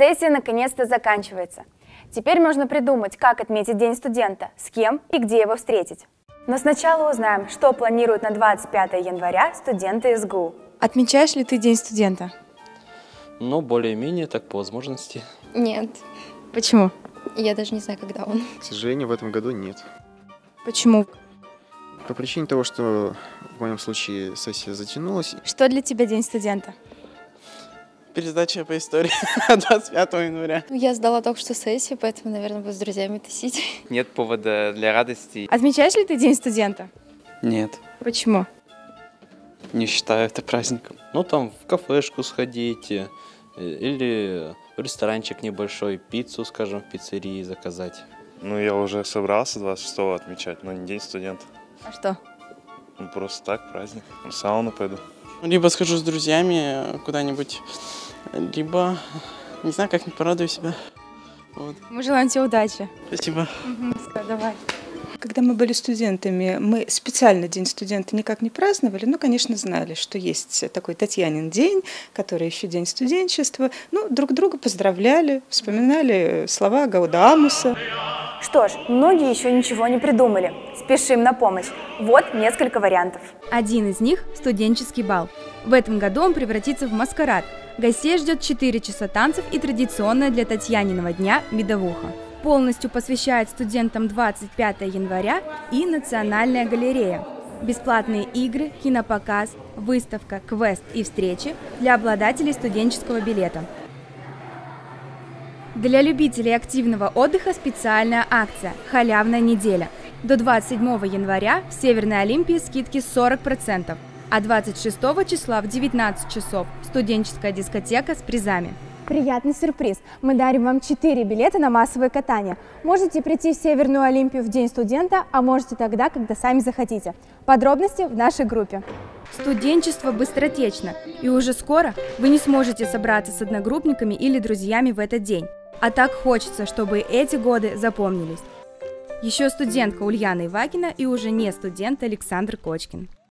Сессия наконец-то заканчивается. Теперь можно придумать, как отметить День студента, с кем и где его встретить. Но сначала узнаем, что планируют на 25 января студенты СГУ. Отмечаешь ли ты День студента? Ну, более-менее, так по возможности. Нет. Почему? Я даже не знаю, когда он. К сожалению, в этом году нет. Почему? По причине того, что в моем случае сессия затянулась. Что для тебя День студента? Пересдача по истории 25 января. Я сдала только что сессию, поэтому, наверное, буду с друзьями тусить. Нет повода для радости. Отмечаешь ли ты День студента? Нет, Почему? не считаю это праздником. Ну, там в кафешку сходите или в ресторанчик небольшой, пиццу, скажем, в пиццерии заказать. Ну, я уже собрался 26-го отмечать, но не День студента. А что? Ну, просто так, праздник. В сауну пойду. Либо схожу с друзьями куда-нибудь, либо, не знаю, как-нибудь порадую себя. Вот. Мы желаем тебе удачи. Спасибо. Все, давай. Когда мы были студентами, мы специально День студента никак не праздновали, но, конечно, знали, что есть такой Татьянин день, который еще День студенчества. Ну, друг друга поздравляли, вспоминали слова Гаудамуса. Что ж, многие еще ничего не придумали. Спешим на помощь. Вот несколько вариантов. Один из них – студенческий бал. В этом году он превратится в маскарад. Гостей ждет 4 часа танцев и традиционная для Татьяниного дня медовуха. Полностью посвящает студентам 25 января и Национальная галерея. Бесплатные игры, кинопоказ, выставка, квест и встречи для обладателей студенческого билета. Для любителей активного отдыха специальная акция «Халявная неделя». До 27 января в Северной Олимпии скидки 40%, а 26 числа в 19 часов студенческая дискотека с призами. Приятный сюрприз! Мы дарим вам 4 билета на массовое катание. Можете прийти в Северную Олимпию в День студента, а можете тогда, когда сами захотите. Подробности в нашей группе. Студенчество быстротечно, и уже скоро вы не сможете собраться с одногруппниками или друзьями в этот день. А так хочется, чтобы эти годы запомнились. Еще студентка Ульяна Ивакина и уже не студент Александр Кочкин.